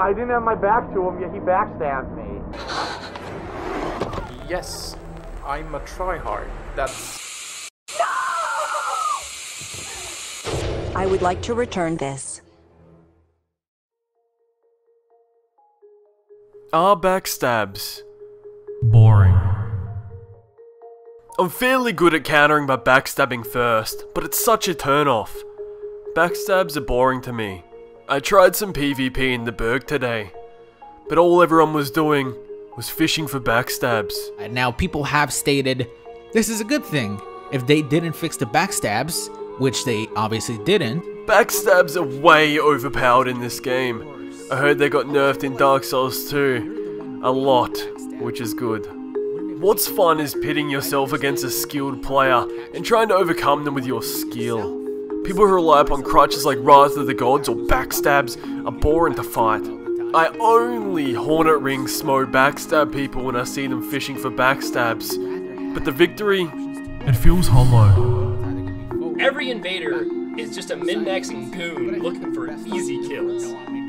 I didn't have my back to him, yet he backstabbed me. Yes, I'm a tryhard. That's... I would like to return this. Are backstabs Boring. I'm fairly good at countering by backstabbing first, but it's such a turn-off. Backstabs are boring to me. I tried some PvP in the Berg today, but all everyone was doing was fishing for backstabs. Now, people have stated this is a good thing. If they didn't fix the backstabs, which they obviously didn't. Backstabs are way overpowered in this game. I heard they got nerfed in Dark Souls 2. A lot, which is good. What's fun is pitting yourself against a skilled player and trying to overcome them with your skill. People who rely upon crutches like Wrath of the Gods or backstabs are boring to fight. I only Hornet Ring Smo backstab people when I see them fishing for backstabs, but the victory, It feels hollow. Every invader is just a min-maxing goon looking for easy kills.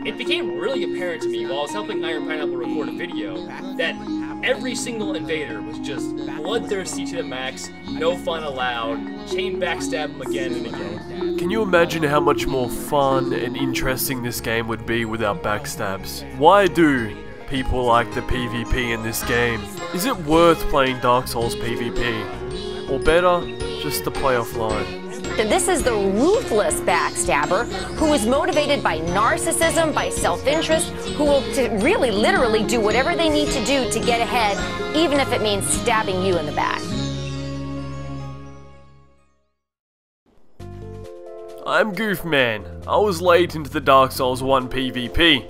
It became really apparent to me while I was helping Iron Pineapple record a video that every single invader was just bloodthirsty to the max, no fun allowed, chain backstab them again and again. Can you imagine how much more fun and interesting this game would be without backstabs? Why do people like the PvP in this game? Is it worth playing Dark Souls PvP? Or better, just to play offline? This is the ruthless backstabber who is motivated by narcissism, by self-interest, who will really literally do whatever they need to do to get ahead, even if it means stabbing you in the back. I'm Goof Man. I was late into the Dark Souls 1 PvP.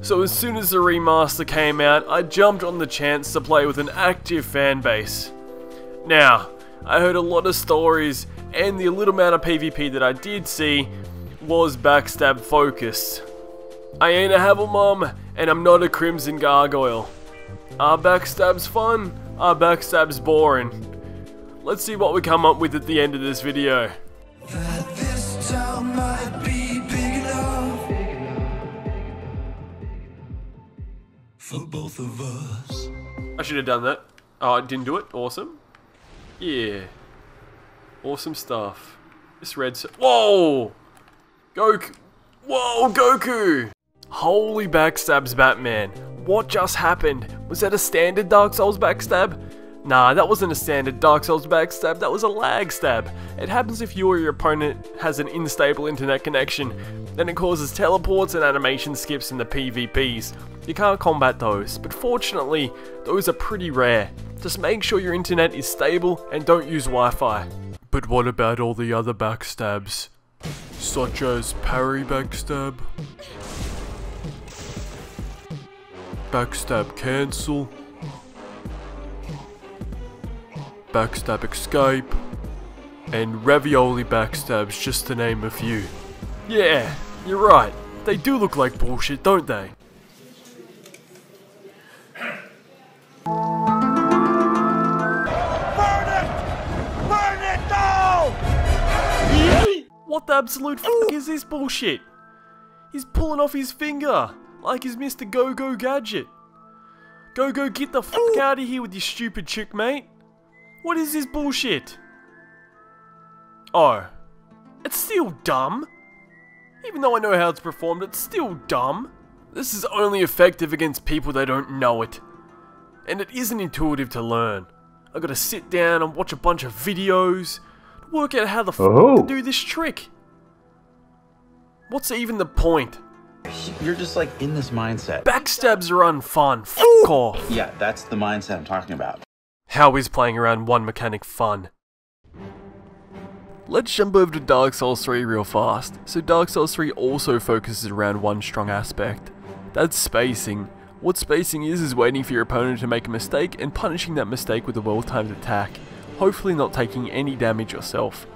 So as soon as the remaster came out, I jumped on the chance to play with an active fan base. Now, I heard a lot of stories, and the little amount of PvP that I did see was backstab focused. I ain't a Havelmom, and I'm not a Crimson Gargoyle. Are backstabs fun? Are backstabs boring? Let's see what we come up with at the end of this video. This town might be big enough for both of us. I should have done that. Oh, I didn't do it? Awesome. Yeah. Awesome stuff. This red... Whoa! Goku! Whoa, Goku! Holy backstabs, Batman. What just happened? Was that a standard Dark Souls backstab? Nah, that wasn't a standard Dark Souls backstab, that was a lag stab. It happens if you or your opponent has an unstable internet connection, then it causes teleports and animation skips in the PvPs. You can't combat those, but fortunately, those are pretty rare. Just make sure your internet is stable and don't use Wi-Fi. But what about all the other backstabs? Such as parry backstab, Backstab Cancel, Backstab Escape, and Ravioli backstabs, just to name a few. Yeah, you're right. They do look like bullshit, don't they? What the absolute fuck is this bullshit? He's pulling off his finger like he's Mr. Go-Go Gadget. Go-Go, get the fuck out of here with your stupid chick, mate. What is this bullshit? Oh. It's still dumb. Even though I know how it's performed, it's still dumb. This is only effective against people that don't know it. And it isn't intuitive to learn. I gotta sit down and watch a bunch of videos to work out how the fuck to do this trick. What's even the point? You're just like in this mindset. Backstabs are unfun. Fuck off. Yeah, that's the mindset I'm talking about. How is playing around one mechanic fun? Let's jump over to Dark Souls 3 real fast. So Dark Souls 3 also focuses around one strong aspect. That's spacing. What spacing is waiting for your opponent to make a mistake and punishing that mistake with a well-timed attack. Hopefully not taking any damage yourself.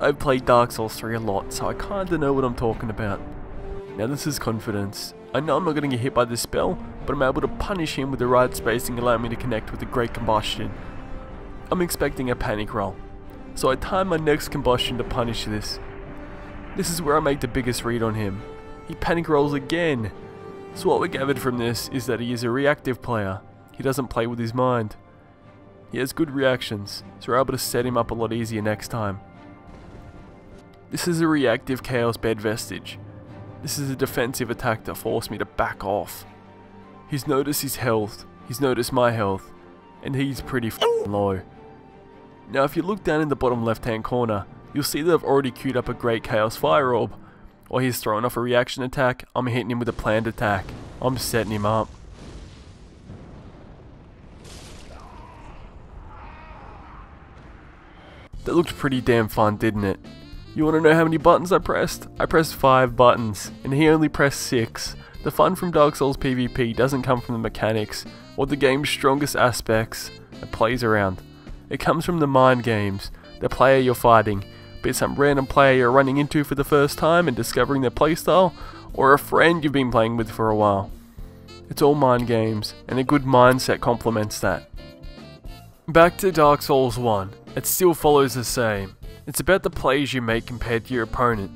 I've played Dark Souls 3 a lot, so I kinda know what I'm talking about. Now this is confidence. I know I'm not going to get hit by this spell, but I'm able to punish him with the right spacing, allowing me to connect with the Great Combustion. I'm expecting a panic roll, so I time my next combustion to punish this. This is where I make the biggest read on him. He panic rolls again, So what we gathered from this is that he is a reactive player. He doesn't play with his mind. He has good reactions, so we're able to set him up a lot easier next time. This is a reactive Chaos Bed Vestige. This is a defensive attack that forced me to back off. He's noticed his health, he's noticed my health, and he's pretty low. Now if you look down in the bottom left hand corner, you'll see that I've already queued up a great Chaos Fire Orb. While he's throwing off a reaction attack, I'm hitting him with a planned attack. I'm setting him up. That looked pretty damn fun, didn't it? You want to know how many buttons I pressed? I pressed 5 buttons, and he only pressed 6. The fun from Dark Souls PvP doesn't come from the mechanics, or the game's strongest aspects it plays around. It comes from the mind games, the player you're fighting, be it some random player you're running into for the first time and discovering their playstyle, or a friend you've been playing with for a while. It's all mind games, and a good mindset complements that. Back to Dark Souls 1, it still follows the same. It's about the plays you make compared to your opponent.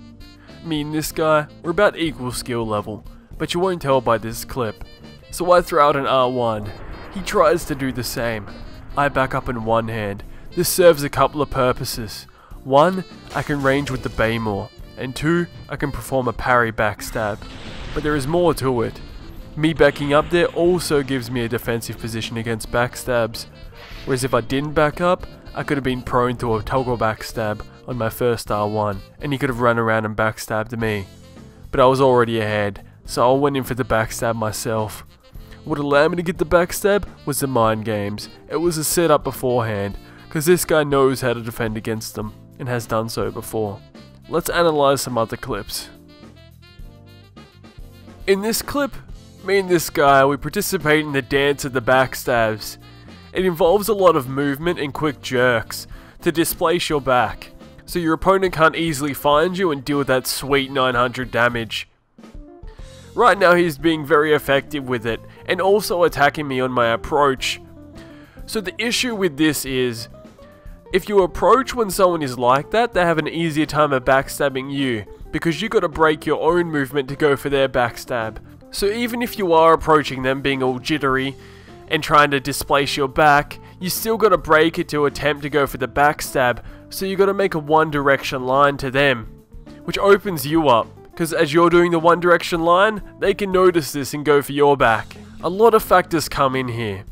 Me and this guy, we're about equal skill level, but you won't tell by this clip. So I throw out an R1, he tries to do the same. I back up in one hand. This serves a couple of purposes. 1, I can range with the Baymore, and 2, I can perform a parry backstab. But there is more to it. Me backing up there also gives me a defensive position against backstabs, whereas if I didn't back up, I could have been prone to a toggle backstab on my first R1, and he could have run around and backstabbed me. But I was already ahead, so I went in for the backstab myself. What allowed me to get the backstab was the mind games. It was a setup beforehand, because this guy knows how to defend against them, and has done so before. Let's analyze some other clips. In this clip, me and this guy, we participate in the dance of the backstabs. It involves a lot of movement and quick jerks to displace your back, so your opponent can't easily find you and deal that sweet 900 damage. Right now he's being very effective with it, and also attacking me on my approach. So the issue with this is, if you approach when someone is like that, they have an easier time of backstabbing you, because you gotta break your own movement to go for their backstab. So even if you are approaching them being all jittery, and trying to displace your back, you still gotta break it to attempt to go for the backstab, so you gotta make a one direction line to them, which opens you up, because as you're doing the one direction line, they can notice this and go for your back. A lot of factors come in here,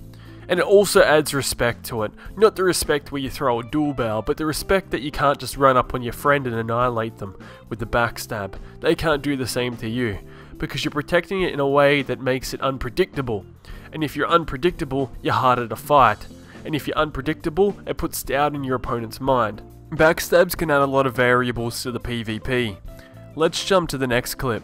and it also adds respect to it. Not the respect where you throw a dual bow, but the respect that you can't just run up on your friend and annihilate them with the backstab. They can't do the same to you, because you're protecting it in a way that makes it unpredictable. And if you're unpredictable, you're harder to fight. And if you're unpredictable, it puts doubt in your opponent's mind. Backstabs can add a lot of variables to the PvP. Let's jump to the next clip.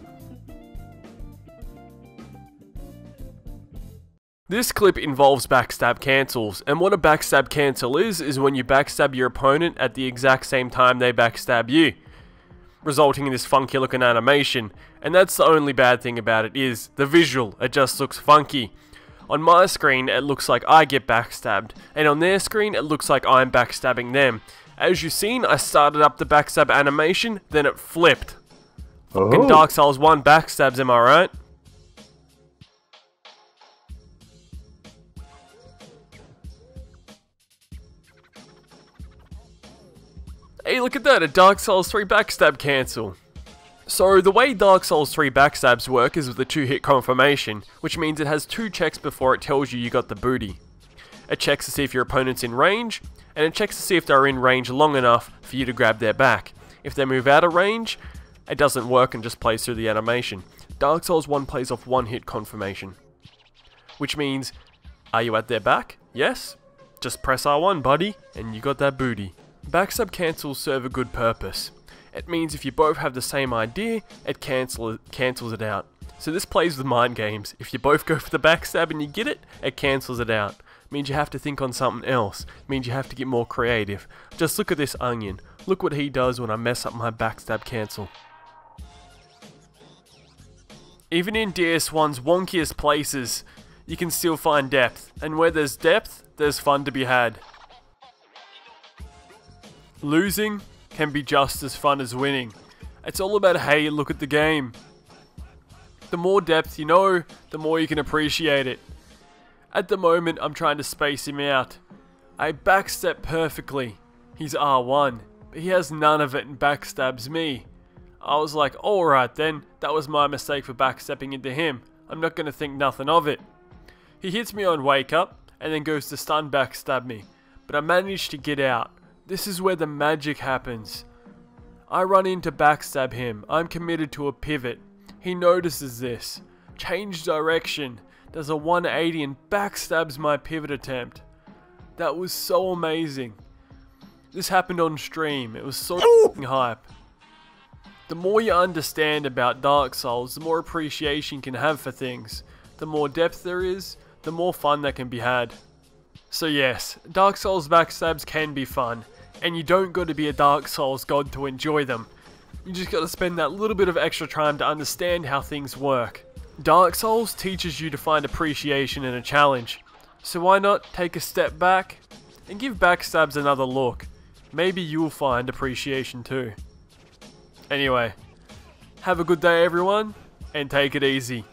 This clip involves backstab cancels, and what a backstab cancel is when you backstab your opponent at the exact same time they backstab you, resulting in this funky looking animation. And that's the only bad thing about it, is the visual. It just looks funky. On my screen, it looks like I get backstabbed, and on their screen, it looks like I'm backstabbing them. As you've seen, I started up the backstab animation, then it flipped. Fucking Dark Souls 1 backstabs, am I right? Hey, look at that, a Dark Souls 3 backstab cancel. So the way Dark Souls 3 backstabs work is with a 2-hit confirmation, which means it has 2 checks before it tells you got the booty. It checks to see if your opponent's in range, and it checks to see if they're in range long enough for you to grab their back. If they move out of range, it doesn't work and just plays through the animation. Dark Souls 1 plays off 1-hit confirmation, which means, are you at their back? Yes? Just press R1, buddy, and you got that booty. Backstab cancels serve a good purpose. It means if you both have the same idea, it cancels it out. So this plays with mind games. If you both go for the backstab and you get it, it cancels it out. It means you have to think on something else. It means you have to get more creative. Just look at this onion. Look what he does when I mess up my backstab cancel. Even in DS1's wonkiest places, you can still find depth. And where there's depth, there's fun to be had. Losing can be just as fun as winning. It's all about how you look at the game. The more depth you know, the more you can appreciate it. At the moment, I'm trying to space him out. I backstep perfectly. He's R1, but he has none of it and backstabs me. I was like, alright then, that was my mistake for backstepping into him. I'm not going to think nothing of it. He hits me on wake up, and then goes to stun backstab me. But I managed to get out. This is where the magic happens. I run in to backstab him. I'm committed to a pivot. He notices this. Change direction. Does a 180 and backstabs my pivot attempt. That was so amazing. This happened on stream. It was so hype. The more you understand about Dark Souls, the more appreciation you can have for things. The more depth there is, the more fun that can be had. So yes, Dark Souls backstabs can be fun, and you don't got to be a Dark Souls god to enjoy them. You just got to spend that little bit of extra time to understand how things work. Dark Souls teaches you to find appreciation in a challenge, so why not take a step back and give backstabs another look. Maybe you'll find appreciation too. Anyway, have a good day everyone, and take it easy.